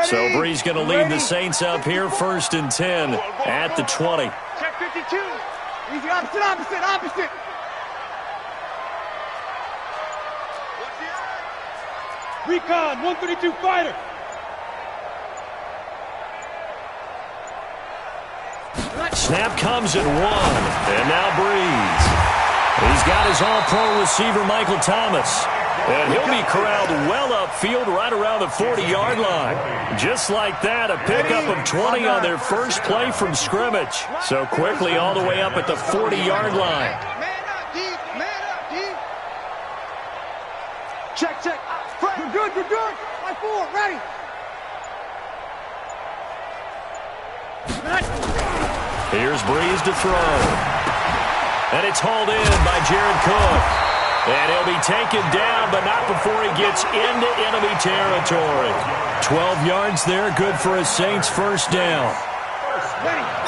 So Bree's going to lead the Saints up here, 1st and 10 at the 20. Check 52. Easy, opposite. Recon, 132 fighter. Snap comes at 1, and now Breeze. He's got his all-pro receiver, Michael Thomas. And he'll be corralled well upfield right around the 40-yard line. Just like that, a pickup of 20 on their first play from scrimmage. So quickly all the way up at the 40-yard line. Man up, deep. Check. You're good. Line 4, ready. Here's Breeze to throw. And it's hauled in by Jared Cook. And he'll be taken down, but not before he gets into enemy territory. 12 yards there, good for a Saints first down.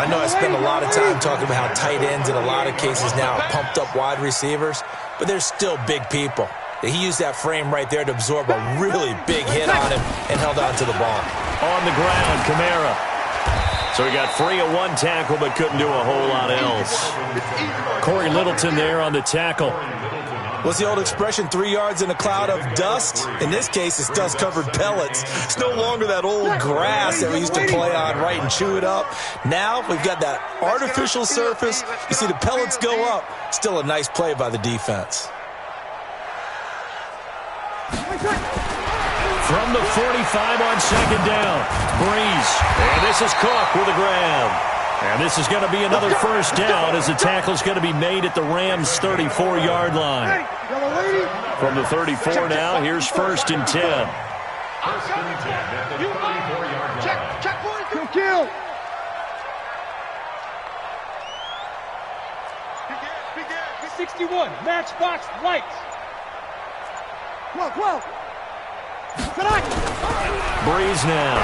I know I spend a lot of time talking about how tight ends in a lot of cases now are pumped up wide receivers, but they're still big people. He used that frame right there to absorb a really big hit on him and held on to the ball. On the ground, Kamara. So he got free of one tackle, but couldn't do a whole lot else. Corey Littleton there on the tackle. What's the old expression, 3 yards in a cloud of dust? In this case, it's dust-covered pellets. It's no longer that old grass that we used to play on, right, and chew it up. Now we've got that artificial surface. You see the pellets go up. Still a nice play by the defense. From the 45 on 2nd down, Breeze. And this is Cook with a grab. And this is going to be another first down as the tackle's going to be made at the Rams' 34-yard line. From the 34 now, here's 1st and 10. Check. Kill. 61, matchbox lights. 12. Breeze now.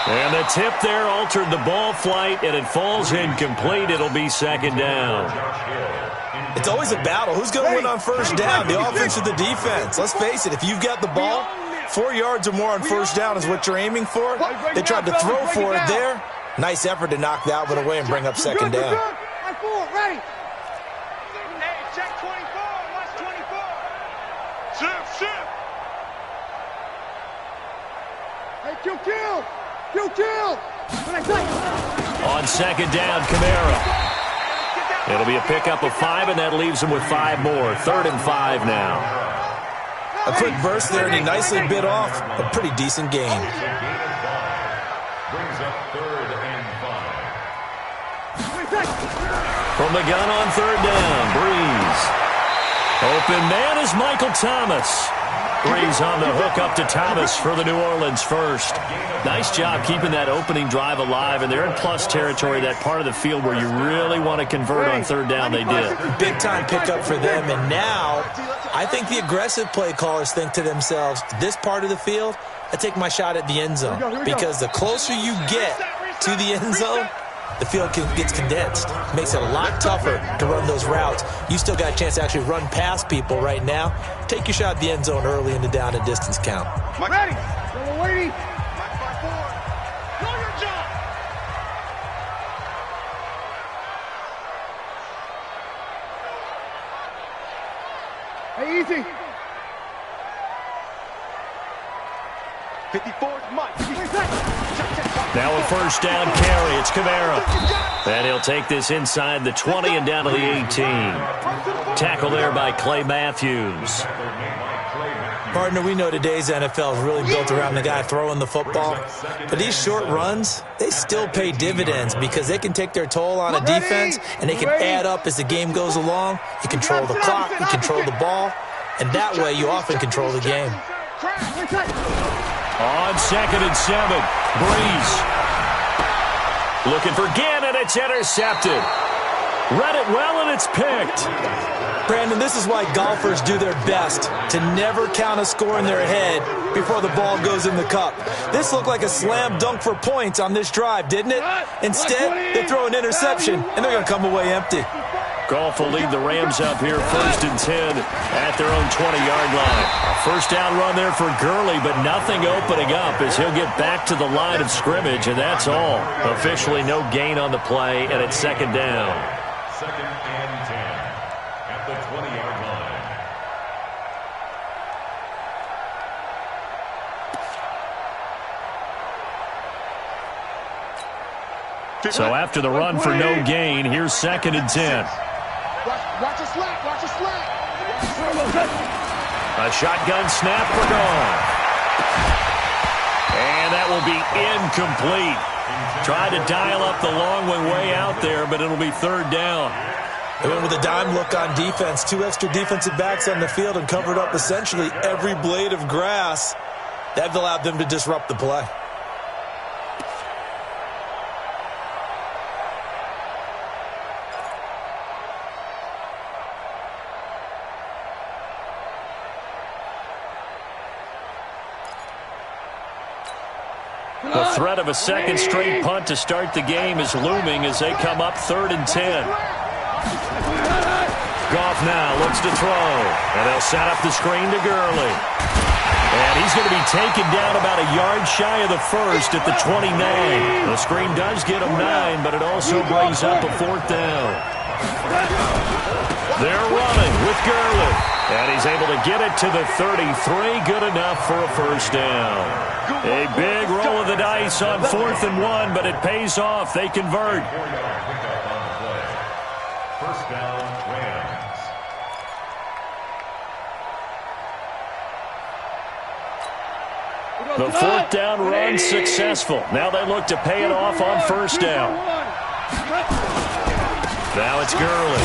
And the tip there altered the ball flight, and it falls incomplete. It'll be 2nd down. It's always a battle. Who's going to win on first down, the offense or the defense? Let's face it, if you've got the ball, 4 yards or more on first down is what you're aiming for. They tried to throw for it there. Nice effort to knock that one away and bring up 2nd down. Line 4, ready. Hey, check 24. Watch 24. Shift. Hey, kill. On 2nd down, Kamara. It'll be a pickup of 5, and that leaves him with 5 more. 3rd and 5 now. A quick burst there, and he nicely bit off a pretty decent gain. Brings up 3rd and 5. From the gun on 3rd down, Breeze. Open man is Michael Thomas. Breeze on the hook up to Thomas for the New Orleans first. Nice job keeping that opening drive alive, and they're in plus territory, that part of the field where you really want to convert on 3rd down. They did. Big-time pickup for them, and now I think the aggressive play callers think to themselves, this part of the field, I take my shot at the end zone, because the closer you get to the end zone, the field gets condensed. Makes it a lot tougher to run those routes. You still got a chance to actually run past people right now. Take your shot at the end zone early in the down and distance count. Ready. Waiting. Know your job. Hey, easy. 54's Mike. Now a first down carry. It's Kamara. And he'll take this inside the 20 and down to the 18. Tackle there by Clay Matthews. Partner, we know today's NFL is really built around the guy throwing the football. But these short runs, they still pay dividends because they can take their toll on a defense, and they can add up as the game goes along. You control the clock, you control the ball, and that way you often control the game. On 2nd and 7, Breeze. Looking for Gannon, it's intercepted. Read it well, and it's picked. Brandon, this is why golfers do their best to never count a score in their head before the ball goes in the cup. This looked like a slam dunk for points on this drive, didn't it? Instead, they throw an interception, and they're going to come away empty. Goff will lead the Rams up here 1st and 10 at their own 20-yard line. A first down run there for Gurley, but nothing opening up as he'll get back to the line of scrimmage, and that's all. Officially no gain on the play, and it's 2nd down. 2nd and 10 at the 20-yard line. So after the run for no gain, here's 2nd and 10. Watch a slap. Watch a slap. A shotgun snap for Goff. And that will be incomplete. Tried to dial up the long one way out there, but it'll be 3rd down. They went with a dime look on defense. 2 extra defensive backs on the field and covered up essentially every blade of grass. That allowed them to disrupt the play. The threat of a second straight punt to start the game is looming as they come up 3rd and 10. Goff now looks to throw, and they'll set up the screen to Gurley. And he's going to be taken down about a yard shy of the first at the 29. The screen does get him 9, but it also brings up a 4th down. They're running with Gurley, and he's able to get it to the 33. Good enough for a first down. A big roll of the dice on 4th and 1, but it pays off. They convert. First down, Rams. The 4th down run successful. Now they look to pay it off on 1st down. Now it's Gurley.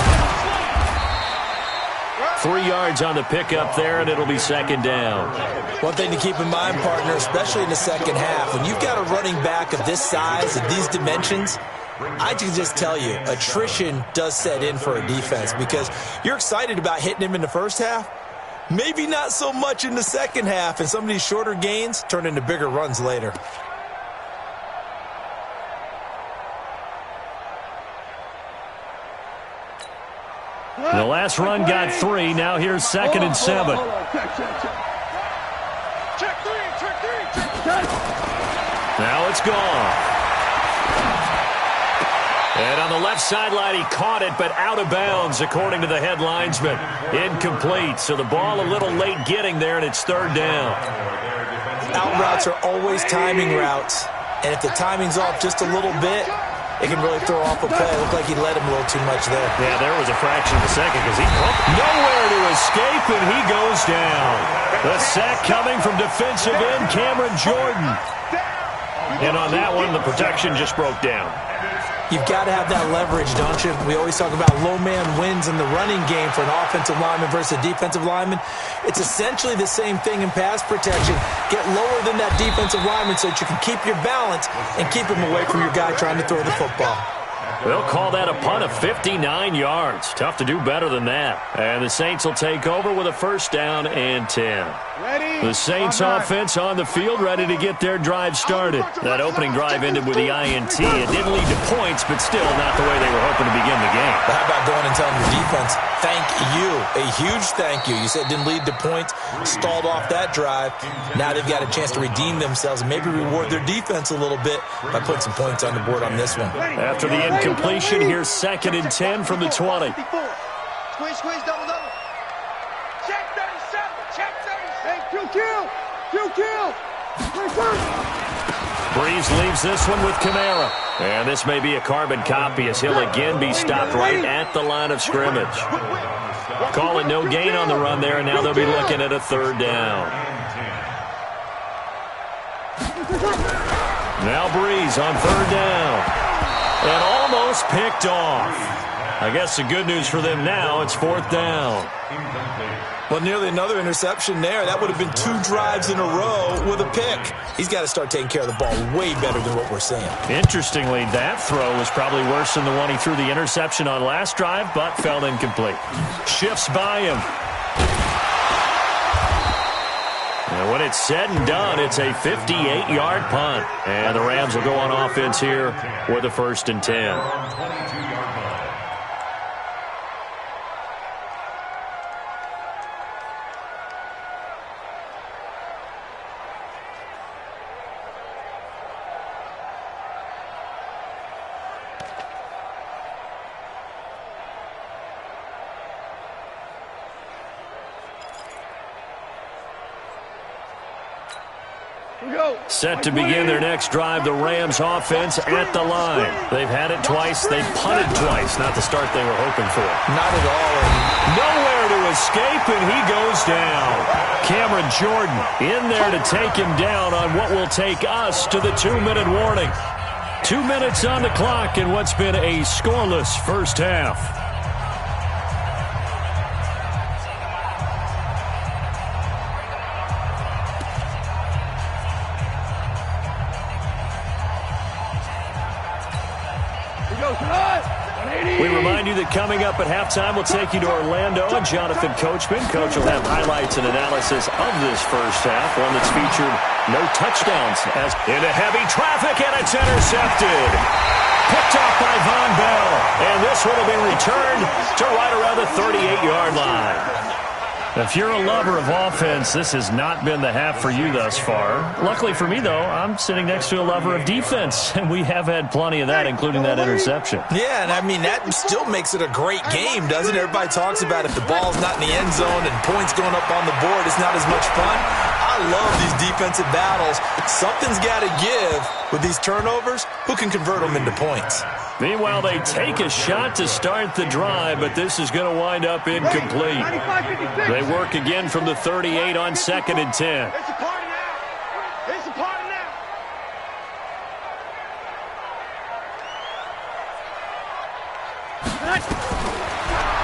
3 yards on the pickup there, and it'll be 2nd down. One thing to keep in mind, partner, especially in the second half, when you've got a running back of this size, of these dimensions, I can just tell you, attrition does set in for a defense because you're excited about hitting him in the first half, maybe not so much in the second half, and some of these shorter gains turn into bigger runs later. The last run got 3. Now here's 2nd and 7. Now it's gone. And on the left sideline, he caught it, but out of bounds, according to the head linesman. Incomplete, so the ball a little late getting there, and it's 3rd down. Out routes are always timing routes, and if the timing's off just a little bit, it can really throw off a play. It looked like he let him a little too much there. Yeah, there was a fraction of a second because he pumped nowhere to escape, and he goes down. The sack coming from defensive end Cameron Jordan. And on that one, the protection just broke down. You've got to have that leverage, don't you? We always talk about low man wins in the running game for an offensive lineman versus a defensive lineman. It's essentially the same thing in pass protection. Get lower than that defensive lineman so that you can keep your balance and keep him away from your guy trying to throw the football. They'll call that a punt of 59 yards. Tough to do better than that. And the Saints will take over with a 1st down and 10. The Saints offense on the field ready to get their drive started. That opening drive ended with the INT. It didn't lead to points, but still not the way they were hoping to begin the game. But how about going and telling your defense, thank you, a huge thank you. You said it didn't lead to points, stalled off that drive. Now they've got a chance to redeem themselves and maybe reward their defense a little bit by putting some points on the board on this one. After the incompletion, here's 2nd and 10 from the 20. Squeeze, squeeze, double, double. Check 37, check 37. Hey, kill. Breeze leaves this one with Kamara. And this may be a carbon copy as he'll again be stopped right at the line of scrimmage. Call it no gain on the run there, and now they'll be looking at a 3rd down. Now Breeze on 3rd down. And almost picked off. I guess the good news for them now, it's 4th down. Well, nearly another interception there. That would have been 2 drives in a row with a pick. He's got to start taking care of the ball way better than what we're seeing. Interestingly, that throw was probably worse than the one he threw the interception on last drive, but fell incomplete. Shifts by him. And when it's said and done, it's a 58-yard punt. And the Rams will go on offense here with a 1st and 10. Set to begin their next drive, the Rams offense at the line. They've had it twice. They've punted twice. Not the start they were hoping for. Not at all. Nowhere to escape, and he goes down. Cameron Jordan in there to take him down on what will take us to the 2-minute warning. 2 minutes on the clock in what's been a scoreless first half. We remind you that coming up at halftime, we'll take you to Orlando and Jonathan Coachman. Coach will have highlights and analysis of this first half, one that's featured no touchdowns. As into heavy traffic, and it's intercepted. Picked off by Von Bell, and this one will be returned to right around the 38-yard line. If you're a lover of offense, this has not been the half for you thus far. Luckily for me, though, I'm sitting next to a lover of defense, and we have had plenty of that, including that interception. Yeah, and I mean, that still makes it a great game, doesn't it? Everybody talks about if the ball's not in the end zone and points going up on the board, it's not as much fun. I love these defensive battles. Something's got to give with these turnovers. Who can convert them into points? Meanwhile, they take a shot to start the drive, but this is going to wind up incomplete. They work again from the 38 on 2nd and 10. It's a party now. It's a party now.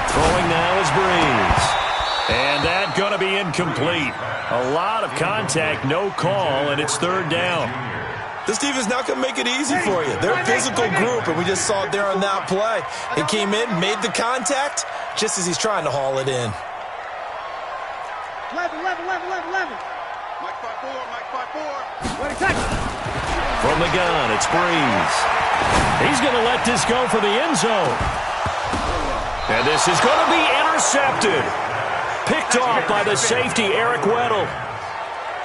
Throwing now is Breeze. And that's going to be incomplete. A lot of contact, no call, and it's 3rd down. This defense not going to make it easy for you. They're a physical group, and we just saw it there on that play. He came in, made the contact, just as he's trying to haul it in. 11. Mike 5-4. Ready, touch. From the gun, it's Breeze. He's going to let this go for the end zone. And this is going to be intercepted. Picked off by the safety, Eric Weddle.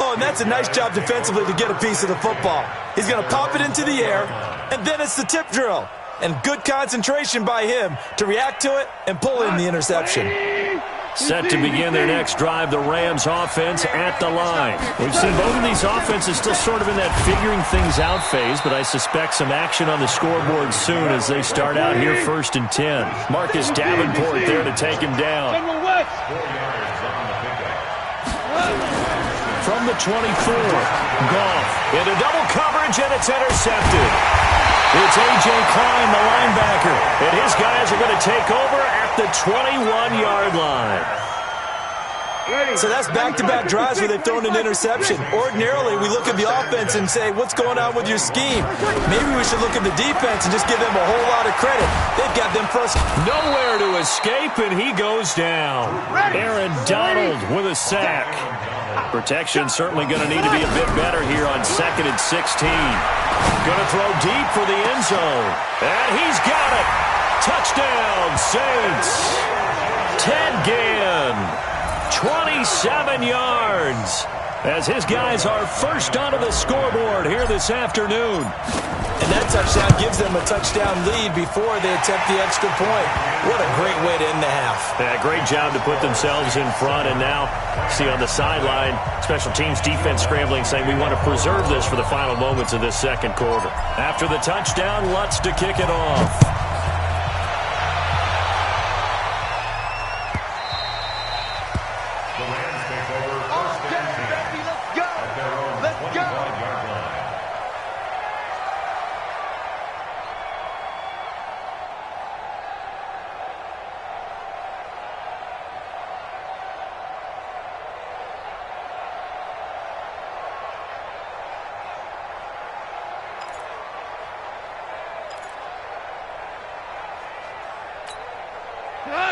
Oh, and that's a nice job defensively to get a piece of the football. He's going to pop it into the air, and then it's the tip drill. And good concentration by him to react to it and pull in the interception. Set to begin their next drive, the Rams offense at the line. We've seen both of these offenses still sort of in that figuring things out phase, but I suspect some action on the scoreboard soon as they start out here 1st and 10. Marcus Davenport there to take him down. From the 24, Goff into double coverage, and it's intercepted. It's A.J. Klein, the linebacker, and his guys are going to take over at the 21-yard line. So that's back-to-back drives where they've thrown an interception. Ordinarily, we look at the offense and say, what's going on with your scheme? Maybe we should look at the defense and just give them a whole lot of credit. They've got them frustrated. Nowhere to escape, and he goes down. Aaron Donald with a sack. Protection certainly going to need to be a bit better here on 2nd and 16. Going to throw deep for the end zone. And he's got it. Touchdown, Saints. Ted Ginn, 27 yards. As his guys are first onto the scoreboard here this afternoon. And that touchdown gives them a touchdown lead before they attempt the extra point. What a great way to end the half. Yeah, great job to put themselves in front. And now, see on the sideline, special teams defense scrambling, saying we want to preserve this for the final moments of this 2nd quarter. After the touchdown, Lutz to kick it off.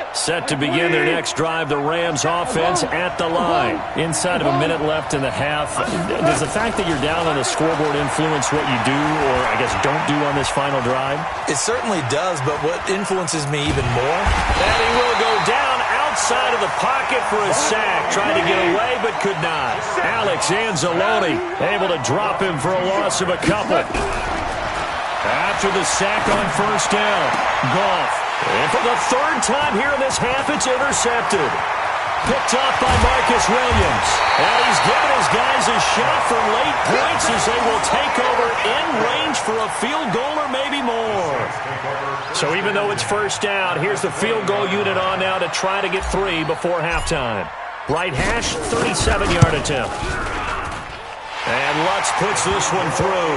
Set to begin their next drive, the Rams offense at the line. Inside of a minute left in the half. Does the fact that you're down on the scoreboard influence what you do, or I guess don't do on this final drive? It certainly does, but what influences me even more? And he will go down outside of the pocket for a sack. Tried to get away, but could not. Alex Anzalone able to drop him for a loss of a couple. After the sack on first down, Goff. And for the third time here in this half, it's intercepted. Picked off by Marcus Williams. And he's given his guys a shot for late points as they will take over in range for a field goal or maybe more. So even though it's first down, here's the field goal unit on now to try to get 3 before halftime. Right hash, 37-yard attempt. And Lutz puts this one through.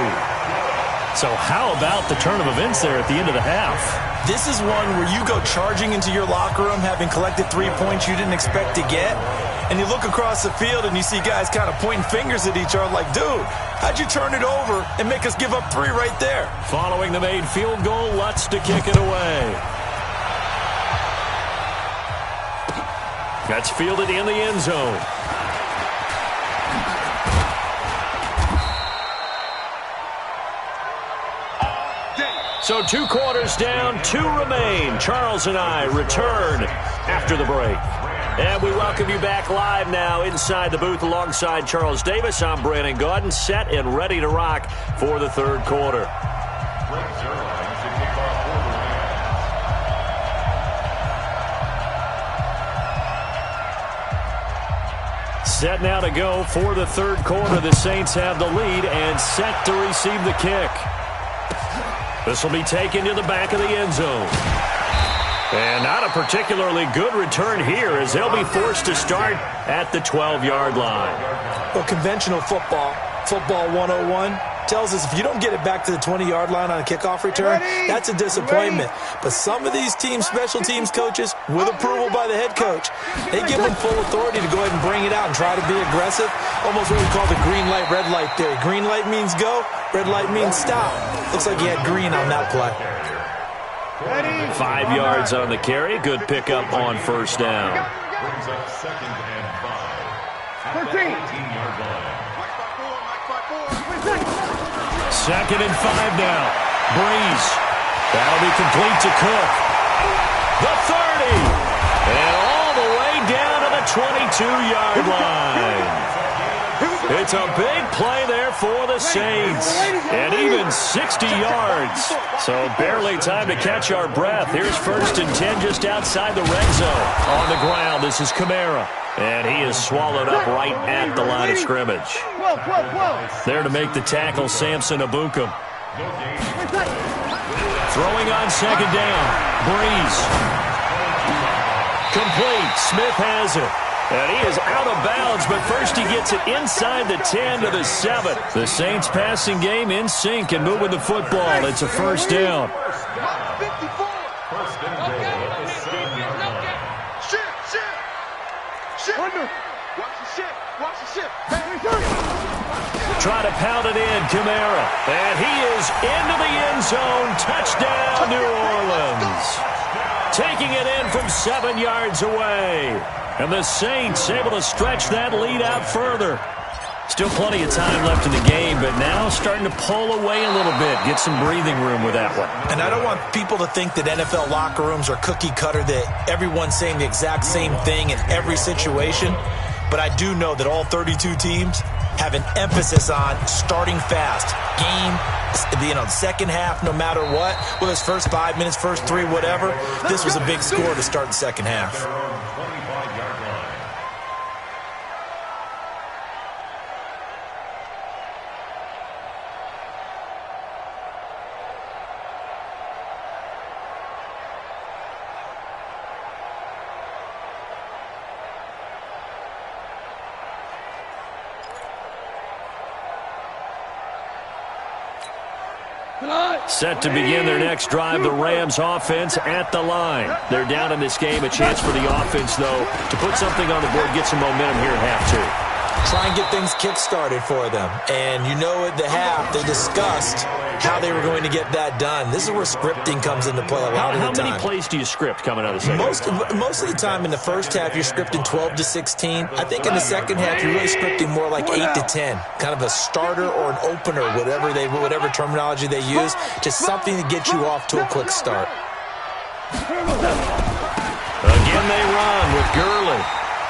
So how about the turn of events there at the end of the half? This is one where you go charging into your locker room having collected 3 points you didn't expect to get, and you look across the field and you see guys kind of pointing fingers at each other like, dude, how'd you turn it over and make us give up 3 right there? Following the made field goal, Lutz to kick it away. That's fielded in the end zone. So 2 quarters down, 2 remain. Charles and I return after the break. And we welcome you back live now inside the booth alongside Charles Davis. I'm Brandon Gaudin, set and ready to rock for the third quarter. Set now to go for the third quarter. The Saints have the lead and set to receive the kick. This will be taken to the back of the end zone. And not a particularly good return here as they'll be forced to start at the 12-yard line. Well, conventional football 101, tells us if you don't get it back to the 20-yard line on a kickoff return, that's a disappointment. But some of these teams, special teams coaches, with approval by the head coach, they give them full authority to go ahead and bring it out and try to be aggressive, almost what we call the green light, red light theory. Green light means go, red light means stop. Looks like he had green on that play. 5 yards on the carry. Good pickup on first down. Brings up 2nd and 5 at the 18-yard line. 2nd and 5 now. Breeze. That'll be complete to Cook. The 30. And all the way down to the 22-yard line. It's a big play there for the Saints. And even 60 yards. So barely time to catch our breath. Here's 1st and 10 just outside the red zone. On the ground, this is Kamara. And he is swallowed up right at the line of scrimmage. There to make the tackle, Samson Abukum. Throwing on 2nd down. Breeze. Complete. Smith has it. And he is out of bounds, but first he gets it inside the 10 to the 7. The Saints passing game in sync and moving the football. It's a first down. Try to pound it in, Kamara. And he is into the end zone. Touchdown, New Orleans. Taking it in from 7 yards away. And the Saints able to stretch that lead out further. Still plenty of time left in the game, but now starting to pull away a little bit. Get some breathing room with that one. And I don't want people to think that NFL locker rooms are cookie cutter, that everyone's saying the exact same thing in every situation. But I do know that all 32 teams have an emphasis on starting fast. Game, the second half, no matter what, whether it's first 5 minutes, first 3, whatever. This was a big score to start the second half. Set to begin their next drive, the Rams offense at the line. They're down in this game. A chance for the offense, though, to put something on the board, get some momentum here at half 2. Try and get things kick-started for them. And you know at the half, they discussed how they were going to get that done. This is where scripting comes into play a lot of the time. How many plays do you script coming out of the second? Most of the time in the first half, you're scripting 12 to 16. I think in the second half, you're really scripting more like 8 to 10. Kind of a starter or an opener, whatever terminology they use. Just something to get you off to a quick start. Again, they run with Gurley.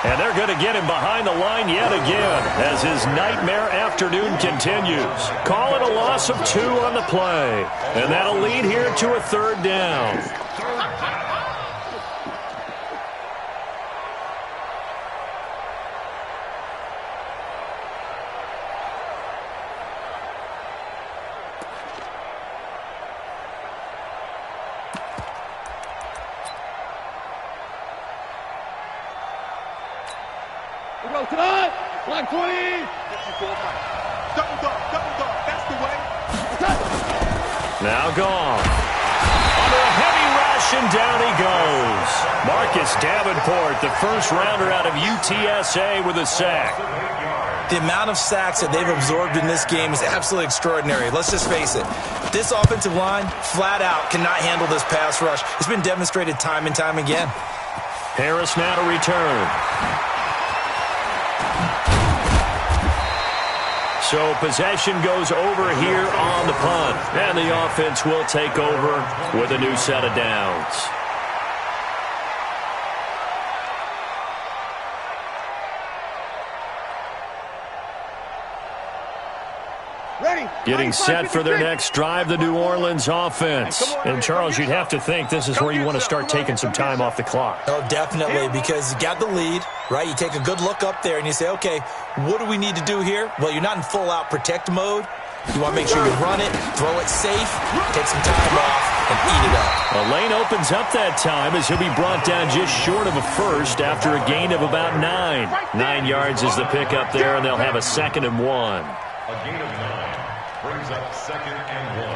And they're going to get him behind the line yet again as his nightmare afternoon continues. Call it a loss of 2 on the play. And that'll lead here to a 3rd down. Tonight, like 20. Double dog, that's the way. Now gone. Under a heavy rush, and down he goes. Marcus Davenport, the first rounder out of UTSA with a sack. The amount of sacks that they've absorbed in this game is absolutely extraordinary. Let's just face it. This offensive line, flat out, cannot handle this pass rush. It's been demonstrated time and time again. Harris now to return. So possession goes over here on the punt. And the offense will take over with a new set of downs. Getting set for their next drive, the New Orleans offense. And, Charles, you'd have to think this is where you want to start taking some time off the clock. Oh, definitely, because you got the lead, right? You take a good look up there and you say, okay, what do we need to do here? Well, you're not in full-out protect mode. You want to make sure you run it, throw it safe, take some time off, and eat it up. A lane opens up that time as he'll be brought down just short of a first after a gain of about 9. 9 yards is the pickup there, and they'll have a 2nd and 1. A gain of 9 brings up 2nd and 1.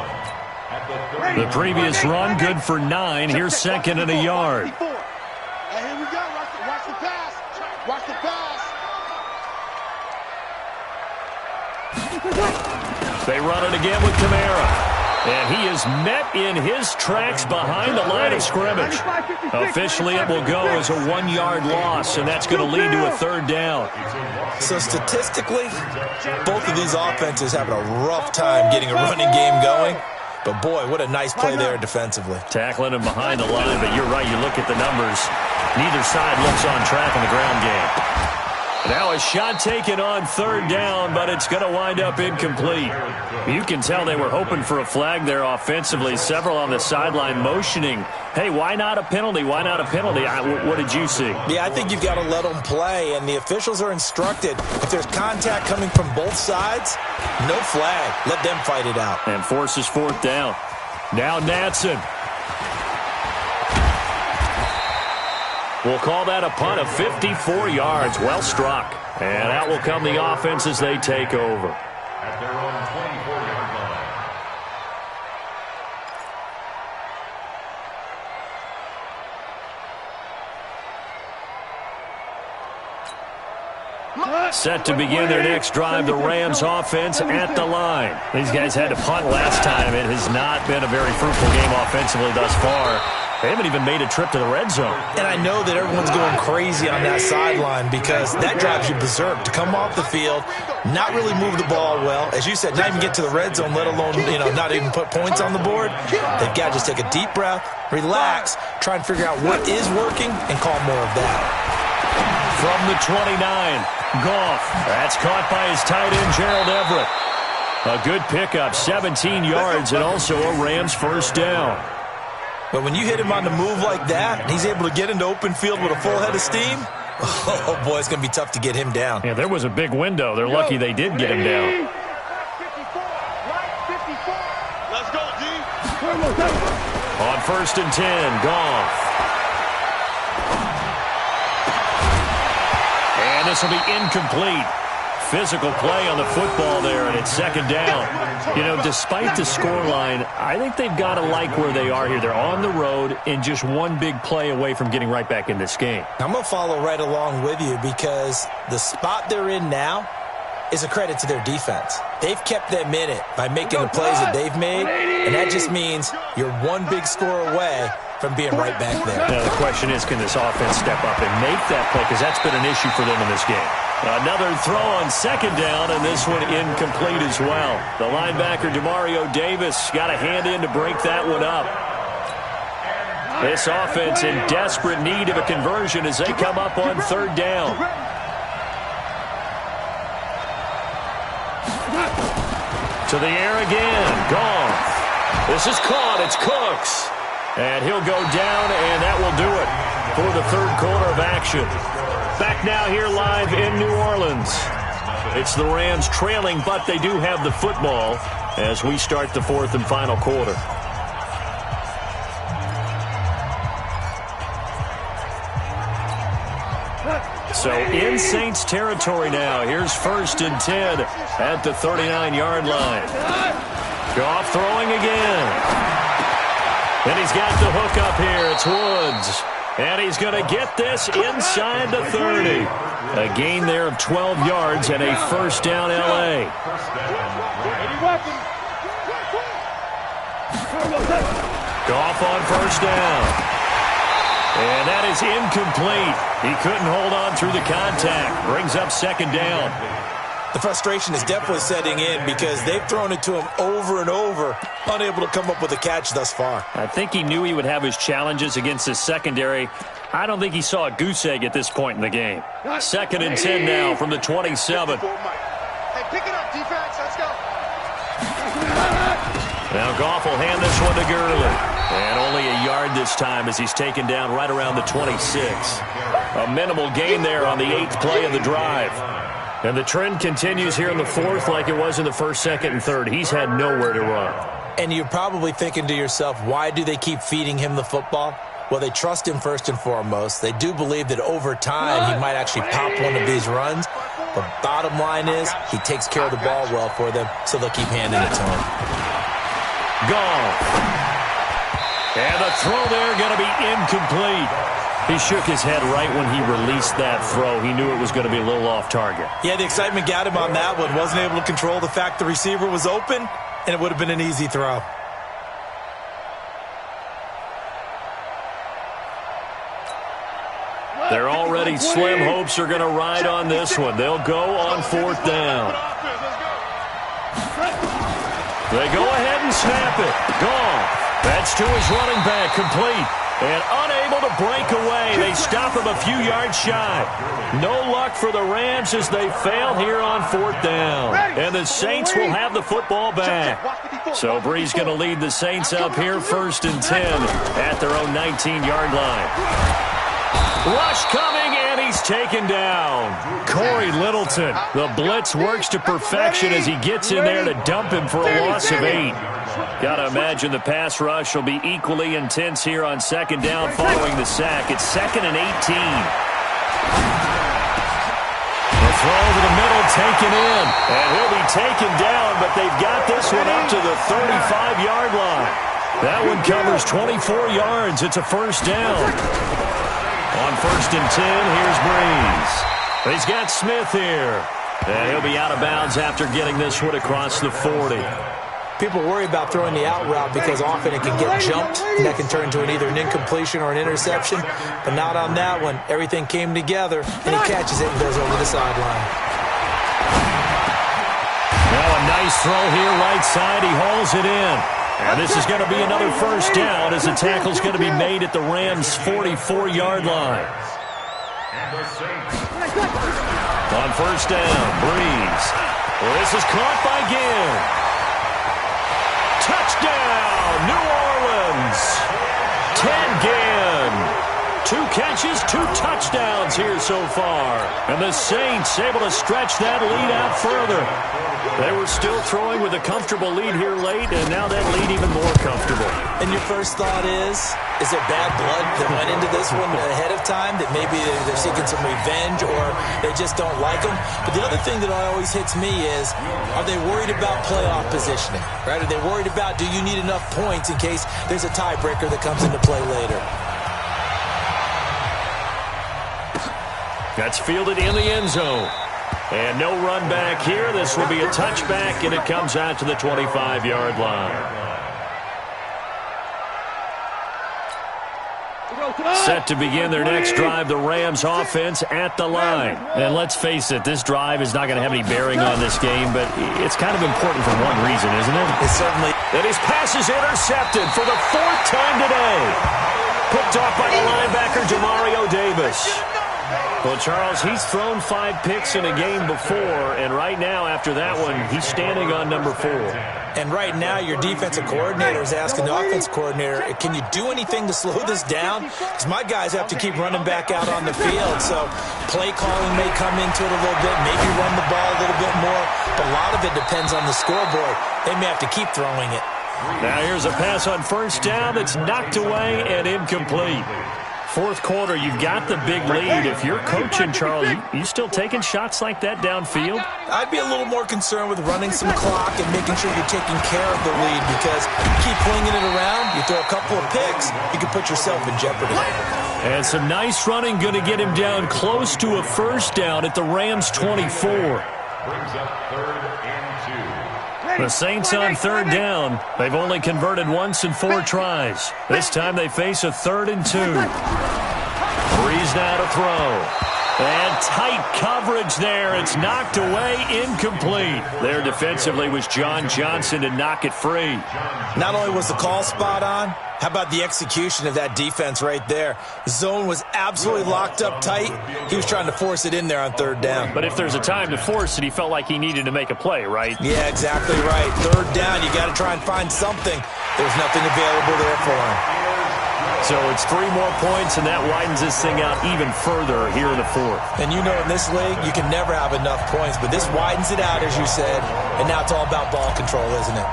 At the The previous run, good for 9. Here's 2nd and a yard. And here we go. Watch the pass. Watch the pass. They run it again with Kamara. And he is met in his tracks behind the line of scrimmage. Officially, it will go as a 1-yard loss, and that's going to lead to a 3rd down. So statistically, both of these offenses having a rough time getting a running game going. But, boy, what a nice play there defensively. Tackling him behind the line, but you're right. You look at the numbers. Neither side looks on track in the ground game. Now a shot taken on 3rd down, but it's going to wind up incomplete. You can tell they were hoping for a flag there offensively. Several on the sideline motioning, hey, why not a penalty? Why not a penalty? What did you see? Yeah, I think you've got to let them play, and the officials are instructed. If there's contact coming from both sides, no flag. Let them fight it out. And forces 4th down. Now Natson. We'll call that a punt of 54 yards. Well struck. And out will come the offense as they take over. At their own 24-yard line. Set to begin their next drive, the Rams offense at the line. These guys had to punt last time. It has not been a very fruitful game offensively thus far. They haven't even made a trip to the red zone. And I know that everyone's going crazy on that sideline because that drives you berserk to come off the field, not really move the ball well. As you said, not even get to the red zone, let alone, not even put points on the board. They've got to just take a deep breath, relax, try and figure out what is working, and call more of that. From the 29, Goff. That's caught by his tight end, Gerald Everett. A good pickup, 17 yards, and also a Rams 1st down. But when you hit him on the move like that, and he's able to get into open field with a full head of steam, oh, boy, it's going to be tough to get him down. Yeah, there was a big window. They're lucky they did get him down. Let's go, D. On 1st and 10, Goff. And this will be incomplete. Physical play on the football there, and it's 2nd down. Despite the scoreline, I think they've got to like where they are here. They're on the road and just one big play away from getting right back in this game. I'm going to follow right along with you because the spot they're in now is a credit to their defense. They've kept them in it by making the plays that they've made, and that just means you're one big score away from being right back there. Now, the question is, can this offense step up and make that play? Because that's been an issue for them in this game. Another throw on 2nd down, and this one incomplete as well. The linebacker, Demario Davis, got a hand in to break that one up. This offense in desperate need of a conversion as they come up on third down. To the air again. Goff. This is caught. It's Cooks. And he'll go down, and that will do it for the third quarter of action. Back now here live in New Orleans. It's the Rams trailing, but they do have the football as we start the fourth and final quarter. So in Saints territory now. Here's 1st and 10 at the 39-yard line. Goff throwing again. And he's got the hook up here. It's Woods. And he's going to get this inside the 30. A gain there of 12 yards and a first down L.A. Goff on first down. And that is incomplete. He couldn't hold on through the contact. Brings up second down. The frustration is definitely setting in because they've thrown it to him over and over, unable to come up with a catch thus far. I think he knew he would have his challenges against his secondary. I don't think he saw a goose egg at this point in the game. 2nd and 10 now from the 27. Hey, pick it up, defense. Let's go. Now Goff will hand this one to Gurley. And only a yard this time as he's taken down right around the 26. A minimal gain there on the 8th play of the drive. And the trend continues here in the fourth like it was in the first, second, and third. He's had nowhere to run. And you're probably thinking to yourself, why do they keep feeding him the football? Well, they trust him first and foremost. They do believe that over time he might actually pop one of these runs. But bottom line is he takes care of the ball well for them, so they'll keep handing it to him. Goff. And the throw there going to be incomplete. He shook his head right when he released that throw. He knew it was going to be a little off target. Yeah, the excitement got him on that one. Wasn't able to control the fact the receiver was open, and it would have been an easy throw. They're already slim hopes are going to ride on this one. They'll go on 4th down. They go ahead and snap it. Goff. That's to his running back, complete. And unable to break away. They stop him a few yards shy. No luck for the Rams as they fail here on 4th down. And the Saints will have the football back. So Bree's going to lead the Saints up here 1st and 10 at their own 19-yard line. Rush coming, and he's taken down. Corey Littleton. The blitz works to perfection as he gets in there to dump him for a loss of 8. Got to imagine the pass rush will be equally intense here on 2nd down following the sack. It's 2nd and 18. The throw to the middle taken in, and he'll be taken down, but they've got this one up to the 35-yard line. That one covers 24 yards. It's a first down. On 1st and 10, here's Breeze. He's got Smith here. And he'll be out of bounds after getting this one across the 40. People worry about throwing the out route because often it can get jumped, and that can turn into either an incompletion or an interception. But not on that one. Everything came together, and he catches it and goes over the sideline. Now a nice throw here right side. He hauls it in. And this is going to be another first down as the tackle's going to be made at the Rams' 44-yard line. On 1st down, Breeze. Well, this is caught by Ginn. Touchdown, New Orleans. Ted Ginn. 2 catches, 2 touchdowns here so far. And the Saints able to stretch that lead out further. They were still throwing with a comfortable lead here late, and now that lead even more comfortable. And your first thought is there bad blood that went into this one ahead of time, that maybe they're seeking some revenge or they just don't like them? But the other thing that always hits me is, are they worried about playoff positioning? Right? Are they worried about, do you need enough points in case there's a tiebreaker that comes into play later? That's fielded in the end zone. And no run back here. This will be a touchback, and it comes out to the 25-yard line. Set to begin their next drive, the Rams offense at the line. And let's face it, this drive is not going to have any bearing on this game, but it's kind of important for one reason, isn't it? It certainly. And his pass is intercepted for the 4th time today. Picked off by the linebacker, Demario Davis. Well, Charles, he's thrown 5 picks in a game before, and right now, after that one, he's standing on number 4. And right now, your defensive coordinator is asking the offensive coordinator, can you do anything to slow this down? Because my guys have to keep running back out on the field. So play calling may come into it a little bit, maybe run the ball a little bit more. But a lot of it depends on the scoreboard. They may have to keep throwing it. Now here's a pass on first down that's knocked away and incomplete. Fourth quarter, you've got the big lead. If you're coaching, Charles, you still taking shots like that downfield? I'd be a little more concerned with running some clock and making sure you're taking care of the lead, because you keep flinging it around, you throw a couple of picks, you can put yourself in jeopardy. And some nice running, going to get him down close to a first down at the Rams' 24. Brings up 3rd and 2. The Saints on third down. They've only converted once in 4 tries. This time they face a 3rd and 2. Breeze now to throw. And tight coverage there. It's knocked away, incomplete. There defensively was John Johnson to knock it free. Not only was the call spot on, how about the execution of that defense right there? The zone was absolutely locked up tight. He was trying to force it in there on third down. But if there's a time to force it, he felt like he needed to make a play, right? Yeah, exactly right. Third down, you got to try and find something. There's nothing available there for him. So it's 3 more points, and that widens this thing out even further here in the 4th. And you know, in this league, you can never have enough points, but this widens it out, as you said, and now it's all about ball control, isn't it?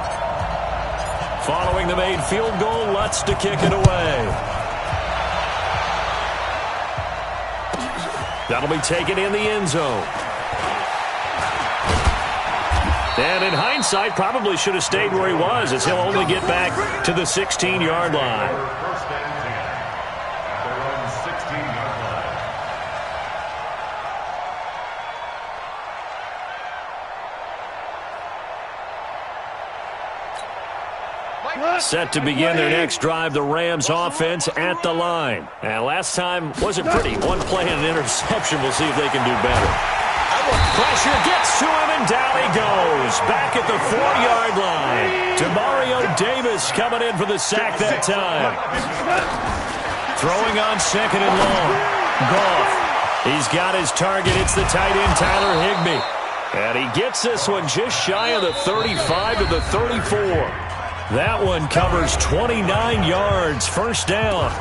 Following the made field goal, Lutz to kick it away. That'll be taken in the end zone. And in hindsight, probably should have stayed where he was, as he'll only get back to the 16-yard line. First and 10. At the run 16-yard line. Set to begin their next drive, the Rams offense at the line. And last time wasn't pretty. 1 play and an interception. We'll see if they can do better. Pressure gets to him, and down he goes. Back at the 4-yard line. Demario Davis coming in for the sack that time. Throwing on 2nd and long. Goff. He's got his target. It's the tight end, Tyler Higbee. And he gets this one just shy of the 35 to the 34. That one covers 29 yards. First down.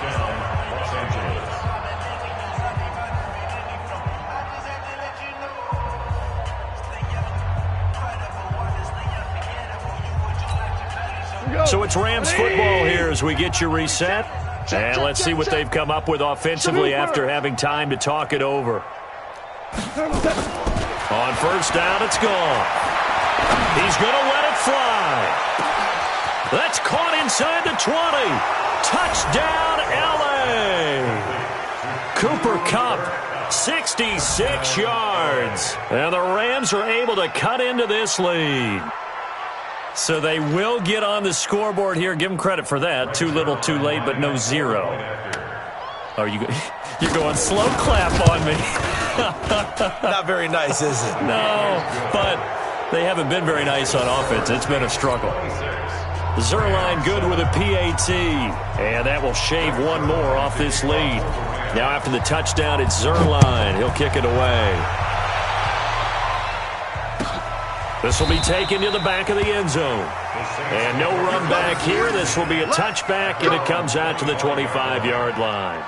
So it's Rams football here as we get you reset. And let's see what they've come up with offensively after having time to talk it over. On first down, it's gone. He's going to let it fly. That's caught inside the 20. Touchdown, L.A. Cooper Kupp, 66 yards. And the Rams are able to cut into this lead. So they will get on the scoreboard here. Give them credit for that. Too little, too late, but no 0. Oh, you're going slow clap on me. Not very nice, is it? No, but they haven't been very nice on offense. It's been a struggle. Zerline good with a PAT, and that will shave 1 more off this lead. Now after the touchdown, it's Zerline. He'll kick it away. This will be taken to the back of the end zone. And no run back here. This will be a touchback, and it comes out to the 25-yard line.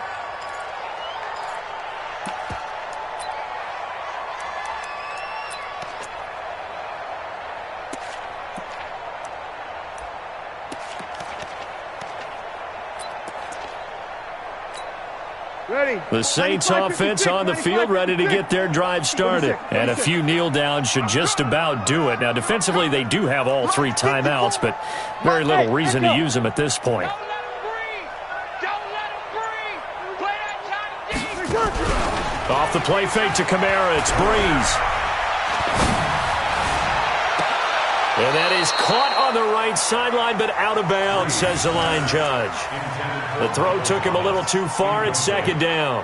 The Saints offense on the field, ready to get their drive started. And a few kneel downs should just about do it. Now, defensively, they do have all 3 timeouts, but very little reason to use them at this point. Off the play fake to Kamara, it's Breeze. And that is caught on the right sideline, but out of bounds, says the line judge. The throw took him a little too far. It's 2nd down.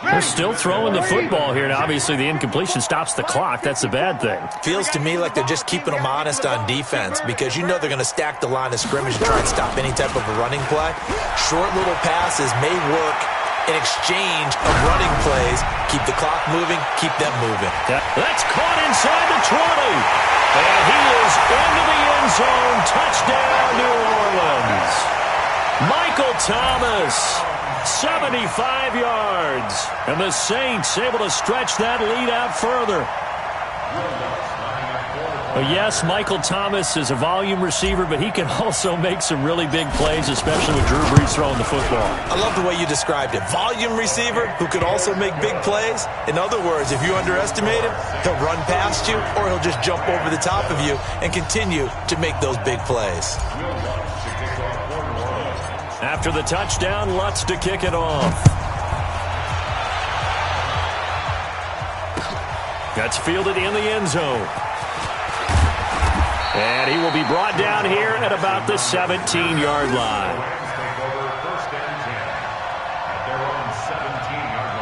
They're still throwing the football here, and obviously the incompletion stops the clock. That's a bad thing. Feels to me like they're just keeping them honest on defense because you know they're going to stack the line of scrimmage and try and stop any type of a running play. Short little passes may work in exchange of running plays. Keep the clock moving, keep them moving. That's caught inside the 20. And he is into the end zone. Touchdown, New Orleans. Michael Thomas, 75 yards. And the Saints able to stretch that lead out further. Yes, Michael Thomas is a volume receiver, but he can also make some really big plays, especially with Drew Brees throwing the football. I love the way you described it. Volume receiver who could also make big plays. In other words, if you underestimate him, he'll run past you or he'll just jump over the top of you and continue to make those big plays. After the touchdown, Lutz to kick it off. That's fielded in the end zone. And he will be brought down here at about the 17-yard line. First and 10 at their own 17-yard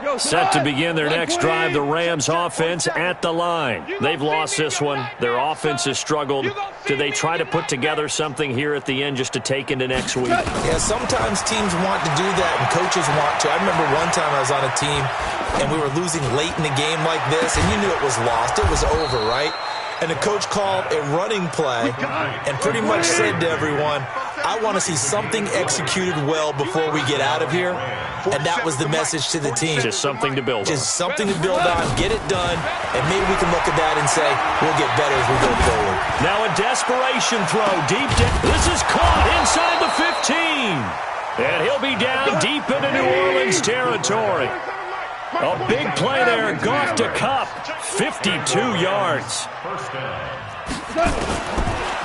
line. Set to begin their next drive, the Rams offense at the line. They've lost this one. Their offense has struggled. Do they try to put together something here at the end just to take into next week? Yeah, sometimes teams want to do that and coaches want to. I remember one time I was on a team and we were losing late in the game like this and you knew it was lost. It was over, right? And the coach called a running play and pretty much said to everyone, I want to see something executed well before we get out of here. And that was the message to the team. Just something to build on. Just something to build on, get it done, and maybe we can look at that and say, we'll get better as we go forward. Now a desperation throw deep down. This is caught inside the 15. And he'll be down deep into New Orleans territory. A big play there. Goff to Kupp. 52 yards.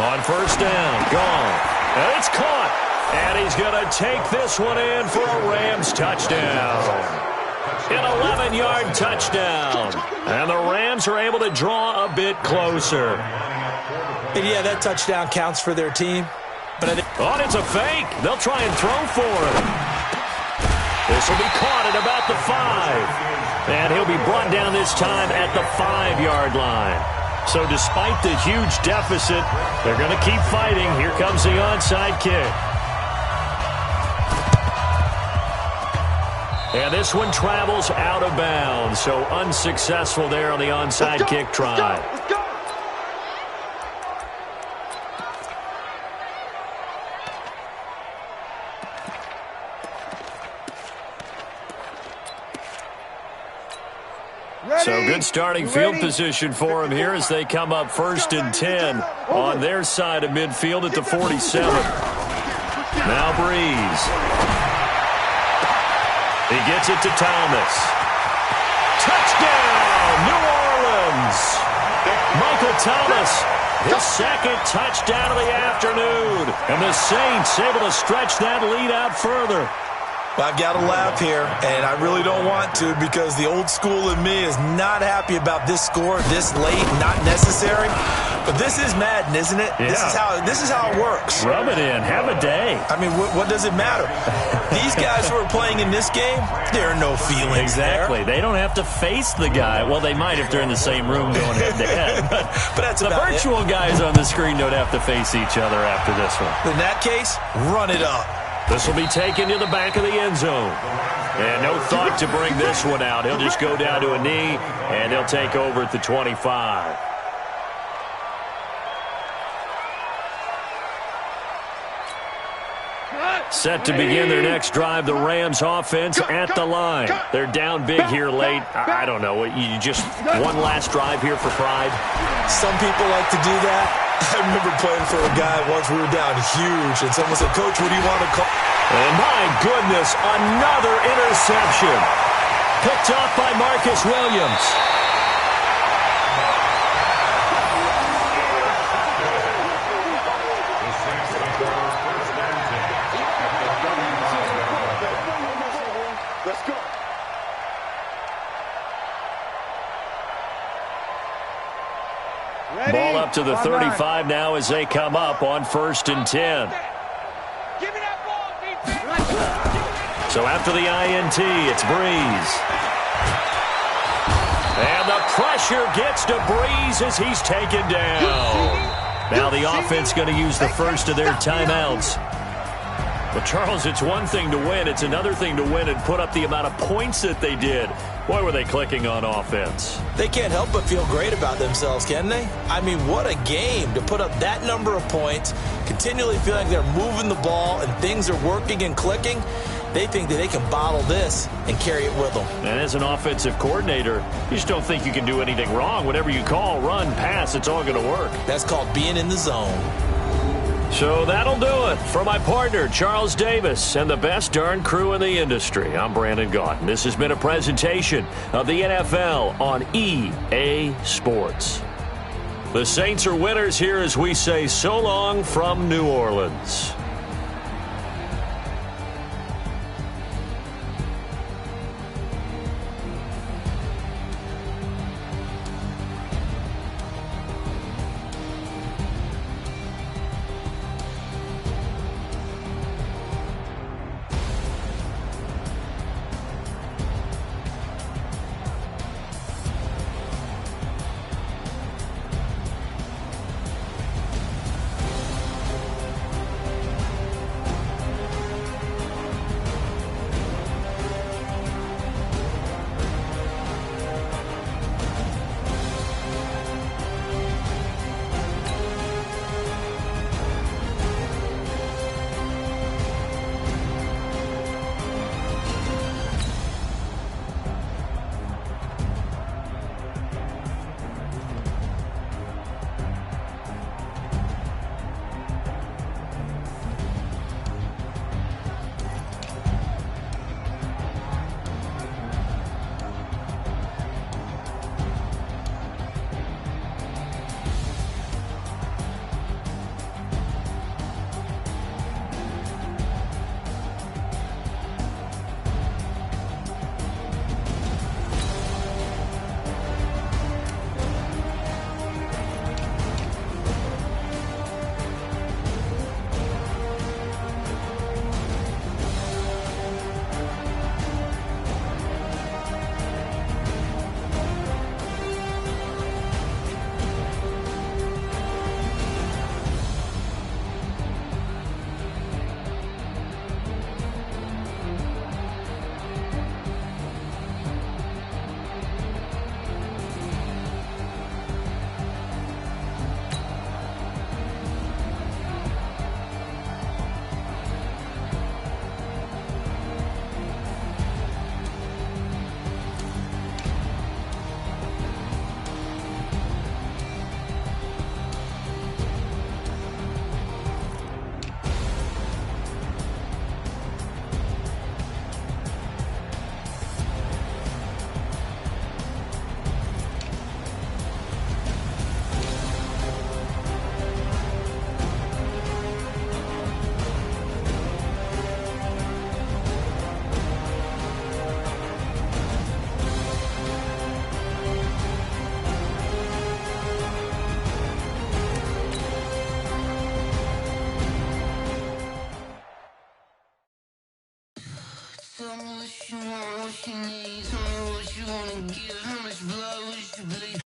On first down. Gone. And it's caught. And he's going to take this one in for a Rams touchdown. An 11-yard touchdown. And the Rams are able to draw a bit closer. And yeah, that touchdown counts for their team. But it's a fake. They'll try and throw for him. This will be caught at about the 5. And he'll be brought down this time at the 5-yard line. So despite the huge deficit, they're going to keep fighting. Here comes the onside kick. And this one travels out of bounds. So unsuccessful there on the onside kick try. Let's go. So good starting field position for him here as they come up first and 10 on their side of midfield at the 47. Now Breeze. He gets it to Thomas. Touchdown, New Orleans. Michael Thomas, his second touchdown of the afternoon. And the Saints able to stretch that lead out further. I've got to laugh here, and I really don't want to because the old school in me is not happy about this score this late, not necessary. But this is Madden, isn't it? Yeah. This is how it works. Rub it in. Have a day. I mean, what does it matter? These guys who are playing in this game, there are no feelings Exactly. there. They don't have to face the guy. Well, they might if they're in the same room going head-to-head. But that's the about virtual guys on the screen don't have to face each other after this one. In that case, run it up. This will be taken to the back of the end zone. And no thought to bring this one out. He'll just go down to a knee, and he'll take over at the 25. Set to begin their next drive, the Rams offense at the line. They're down big here late. I don't know. You just one last drive here for pride? Some people like to do that. I remember playing for a guy once we were down huge, and someone said, Coach, what do you want to call? And my goodness, another interception. Picked off by Marcus Williams. Let's go. up to the 35 now as they come up on 1st and 10. Give me that ball, defense. So after the INT, it's Breeze. And the pressure gets to Breeze as he's taken down. Now the offense going to use the first of their timeouts. But, Charles, it's one thing to win. It's another thing to win and put up the amount of points that they did. Boy, were they clicking on offense. They can't help but feel great about themselves, can they? I mean, what a game to put up that number of points, continually feel like they're moving the ball and things are working and clicking. They think that they can bottle this and carry it with them. And as an offensive coordinator, you just don't think you can do anything wrong. Whatever you call, run, pass, it's all going to work. That's called being in the zone. So that'll do it for my partner, Charles Davis, and the best darn crew in the industry. I'm Brandon Gaudin. This has been a presentation of the NFL on EA Sports. The Saints are winners here as we say so long from New Orleans. Tell me what you want, what you need. Tell me what you wanna give. How much blood would you bleed?